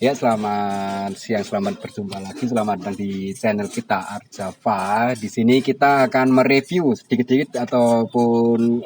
Ya, selamat siang, selamat berjumpa lagi, selamat datang di channel kita Art Java. Di sini kita akan mereview sedikit-sedikit ataupun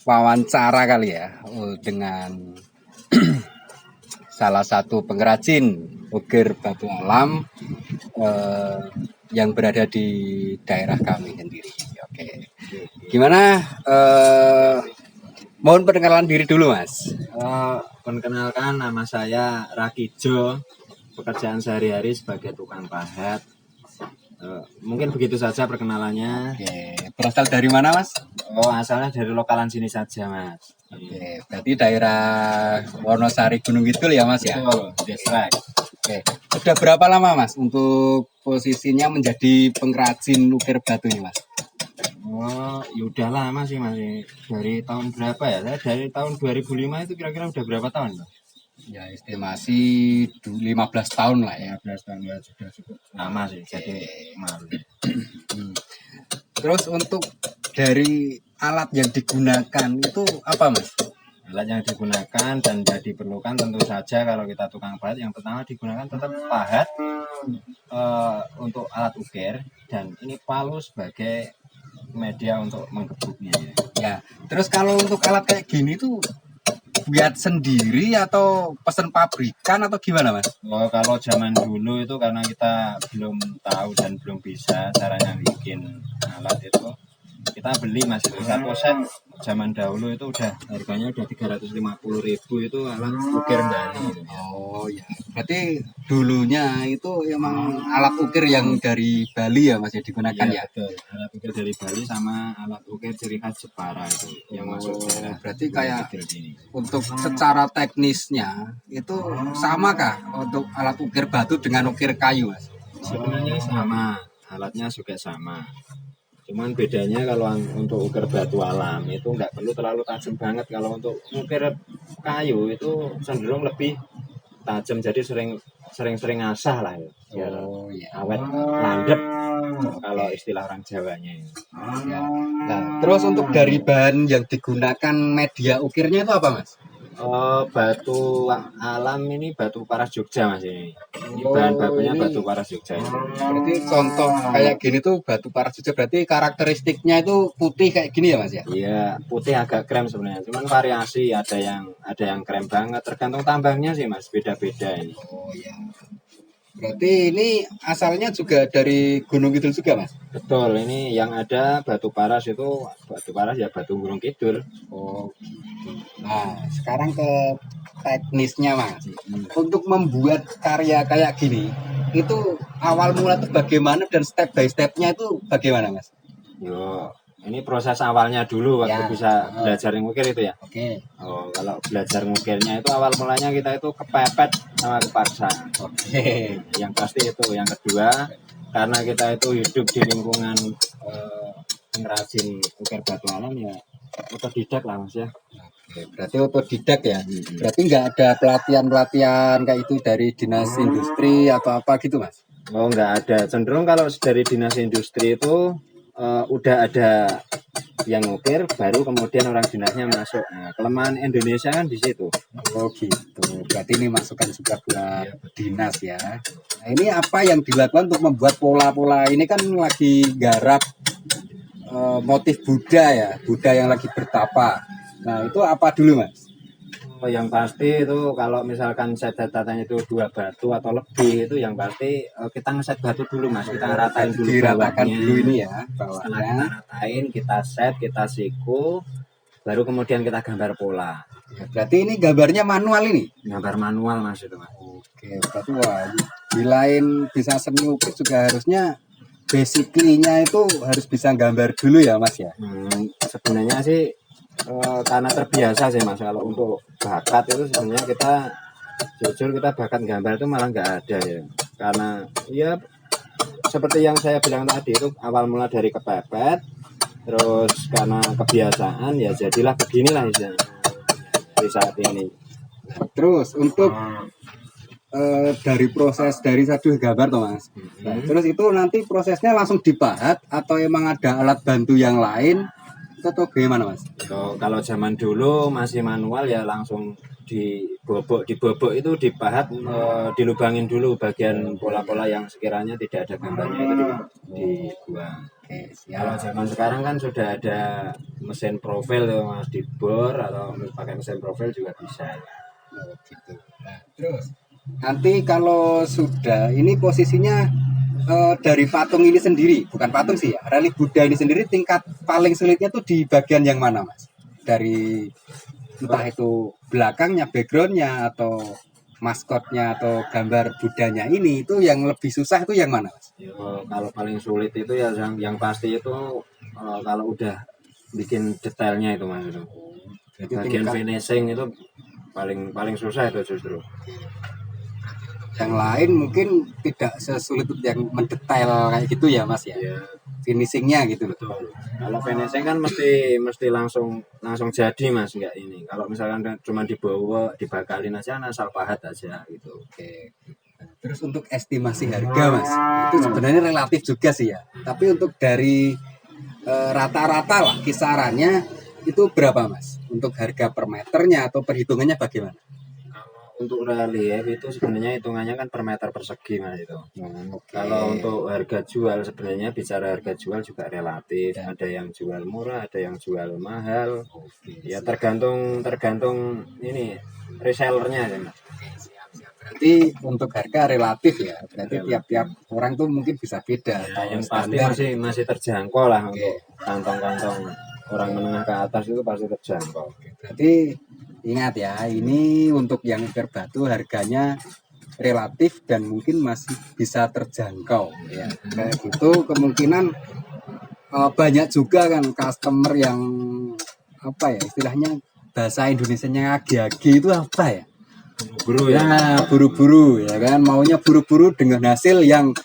wawancara kali ya dengan salah satu pengrajin ukir batu alam yang berada di daerah kami sendiri. Oke, gimana? Mohon perkenalan diri dulu, Mas. Perkenalkan, nama saya Rakijo. Pekerjaan sehari-hari sebagai tukang pahat. Mungkin begitu saja perkenalannya. Oke, berasal dari mana, Mas? Asalnya dari lokalan sini saja, Mas. Oke, berarti daerah Wonosari Gunung Kidul ya, Mas ya? Betul, that's right. Oke, sudah berapa lama, Mas, untuk posisinya menjadi pengrajin ukir batu ini, Mas? Ya udah lama sih, masih dari tahun berapa ya? Saya dari tahun 2005 itu kira-kira udah berapa tahun, Pak? Ya, estimasi 15 tahun lah ya. 15 tahun ya, sudah cukup lama sih. Jadi malu. Terus untuk dari alat yang digunakan itu apa, Mas? Alat yang digunakan dan yang diperlukan tentu saja kalau kita tukang pahat, yang pertama digunakan tetap pahat untuk alat ukir, dan ini palu sebagai media untuk menggebuknya. Ya, terus kalau untuk alat kayak gini tuh buat sendiri atau pesen pabrikan atau gimana, Mas? Kalau zaman dulu itu karena kita belum tahu dan belum bisa caranya bikin alat itu, kita beli, Mas, itu satu set zaman dahulu itu udah harganya udah 350.000 itu alat ukir Bali. Oh ya, berarti dulunya itu emang alat ukir yang dari Bali ya, Mas, ya digunakan ya? Betul. Alat ukir dari Bali sama alat ukir ciri khas Jepara itu yang masuk daerah. Berarti kayak ini. untuk secara teknisnya itu sama kah untuk alat ukir batu dengan ukir kayu, Mas? Sebenarnya sama, alatnya juga sama. Cuman bedanya kalau untuk ukir batu alam itu nggak perlu terlalu tajam banget. Kalau untuk ukir kayu itu cenderung lebih tajam, jadi sering asah lah ya. Biar awet landep kalau istilah orang Jawanya ini. Ya. Nah, terus untuk dari bahan yang digunakan media ukirnya itu apa, Mas? Batu alam ini batu paras Jogja, Mas, ini. Ini bahan bakunya batu paras Jogja ini. Berarti contoh kayak gini tuh batu paras Jogja, berarti karakteristiknya itu putih kayak gini ya, Mas ya? Iya, putih agak krem sebenarnya. Cuman variasi, ada yang krem banget, tergantung tambangnya sih, Mas, beda-beda ini. Oh iya. Berarti ini asalnya juga dari Gunung Kidul juga, Mas? Betul, ini yang ada batu paras itu batu paras ya batu Gunung Kidul. Oh gitu. Nah, sekarang ke teknisnya, Mas. Untuk membuat karya kayak gini, itu awal mula itu bagaimana dan step by stepnya itu bagaimana, Mas? Yo, ini proses awalnya dulu waktu bisa belajar ngukir itu ya. Oke. Kalau belajar ngukirnya itu awal mulanya kita itu kepepet sama kepaksa. Oke. Yang pasti itu. Yang kedua, karena kita itu hidup di lingkungan pengrajin ukir batu alam, ya otodidak lah, Mas ya. Oke, berarti otodidak ya. Berarti nggak ada pelatihan-pelatihan kayak itu dari dinas industri atau apa gitu, Mas? Nggak ada. Cenderung kalau dari dinas industri itu udah ada yang ngukir, baru kemudian orang dinasnya masuk. Nah, kelemahan Indonesia kan di situ. Oh gitu. Berarti ini masukan juga buat dinas ya. Nah, ini apa yang dilakukan untuk membuat pola-pola ini kan lagi garap motif Buddha ya, Buddha yang lagi bertapa. Nah itu apa dulu, Mas? Yang pasti itu kalau misalkan set datanya itu 2 batu atau lebih, itu yang pasti kita ngeset batu dulu, Mas. Kita ratain dulu Diratakan bawahnya. dulu ini ya, Setelah kita bawahnya. ratain, kita set, kita siku, baru kemudian kita gambar pola. Ya, berarti ini gambarnya manual ini? Gambar manual, Mas, itu, Mas. Oke, berarti wah, di lain bisa seni ukir juga harusnya basically-nya itu harus bisa gambar dulu ya, Mas ya? Sebenarnya sih karena terbiasa sih, Mas. Kalau untuk bakat itu sebenarnya kita jujur, kita bakat gambar itu malah nggak ada ya. Karena ya seperti yang saya bilang tadi, itu awal mula dari kepepet, terus karena kebiasaan ya jadilah beginilah di saat ini. Terus untuk dari proses dari satu gambar toh, Mas. Nah, terus itu nanti prosesnya langsung dipahat atau emang ada alat bantu yang lain atau bagaimana, Mas? Kalau zaman dulu masih manual ya langsung dibobok itu dipahat, dilubangin dulu bagian pola-pola yang sekiranya tidak ada gambarnya itu dibuang. Oke, Kalau siap. zaman sekarang kan sudah ada mesin profil tuh Mas, dibor atau pakai mesin profil juga bisa. Oh, gitu. Nah, terus nanti kalau sudah ini posisinya dari patung ini sendiri, bukan patung sih ya, relief Buddha ini sendiri tingkat paling sulitnya tuh di bagian yang mana, Mas? Dari entah itu belakangnya, backgroundnya, atau maskotnya, atau gambar Budanya ini, itu yang lebih susah itu yang mana, Mas? Kalau paling sulit itu ya yang pasti itu kalau udah bikin detailnya itu Mas itu. Jadi Bagian tingkat finishing itu paling susah itu justru. yang lain mungkin tidak sesulit yang mendetail kayak gitu ya, Mas ya. Ya, Finishingnya gitu loh. betul. Kalau finishing kan mesti langsung jadi Mas, enggak ini. Kalau misalkan cuma dibawa dibakalin aja asal pahat aja gitu. Oke. Nah, terus untuk estimasi harga, Mas, itu sebenarnya relatif juga sih ya. Tapi untuk dari rata-rata lah kisarannya itu berapa, Mas? Untuk harga per meternya atau perhitungannya bagaimana? Untuk relief itu sebenarnya hitungannya kan per meter persegi Mas itu. Oke. Kalau untuk harga jual sebenarnya bicara harga jual juga relatif. Ada yang jual murah, ada yang jual mahal. Oke, Ya tergantung ini resellernya ya Mas. berarti untuk harga relatif ya. Berarti tiap-tiap orang tuh mungkin bisa beda. Ya, Kalau yang pasti standar masih terjangkau lah Oke. untuk kantong-kantong orang menengah ke atas itu pasti terjangkau. berarti ingat ya, ini untuk yang ukir batu harganya relatif dan mungkin masih bisa terjangkau ya. Kayak gitu kemungkinan banyak juga kan customer yang apa ya istilahnya bahasa Indonesianya agi-agi itu apa ya? Buru ya. Ya buru-buru ya kan, maunya buru-buru dengan hasil yang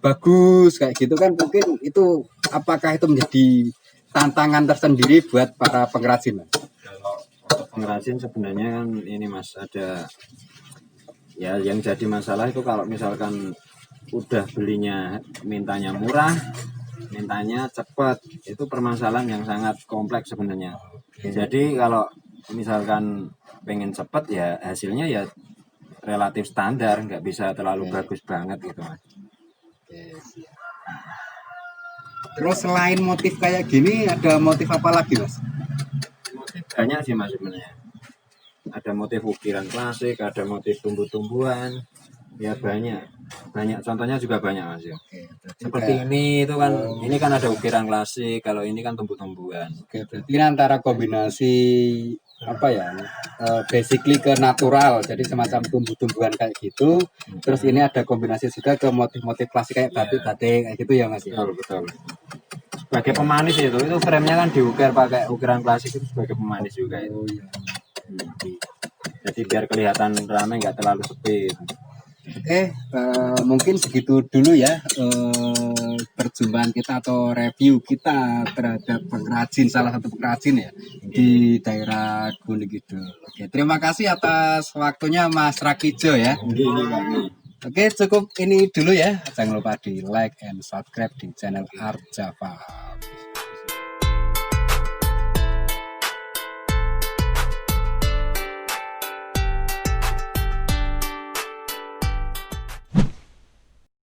bagus kayak gitu kan, mungkin itu apakah itu menjadi tantangan tersendiri buat para pengrajin? Kalau untuk pengrajin sebenarnya kan ini Mas ada ya yang jadi masalah itu kalau misalkan udah belinya mintanya murah, mintanya cepat, itu permasalahan yang sangat kompleks sebenarnya. Jadi kalau misalkan pengen cepat ya hasilnya ya relatif standar, nggak bisa terlalu bagus banget gitu Mas. Terus selain motif kayak gini ada motif apa lagi, Mas? Motif banyak sih Mas sebenarnya. Ada motif ukiran klasik, ada motif tumbuh-tumbuhan, ya banyak contohnya juga banyak Mas ya. Seperti ini itu kan ini kan ada ukiran klasik, kalau ini kan tumbuh-tumbuhan. Oke, berarti ini antara kombinasi apa ya, basically ke natural, jadi semacam tumbuh-tumbuhan kayak gitu. Terus ini ada kombinasi juga ke motif-motif klasik kayak batik-batik kayak gitu ya Mas ya. Betul. Sebagai pemanis itu frame-nya kan diukir pakai ukiran klasik itu sebagai pemanis juga itu. Oh iya. Jadi biar kelihatan ramai nggak terlalu sepi. Oke, mungkin segitu dulu ya perjumpaan kita atau review kita terhadap pengrajin, salah satu pengrajin ya di daerah Gunung Kidul. Oke, terima kasih atas waktunya Mas Rakijo ya. Oke, cukup ini dulu ya. Jangan lupa di like and subscribe di channel Art Java.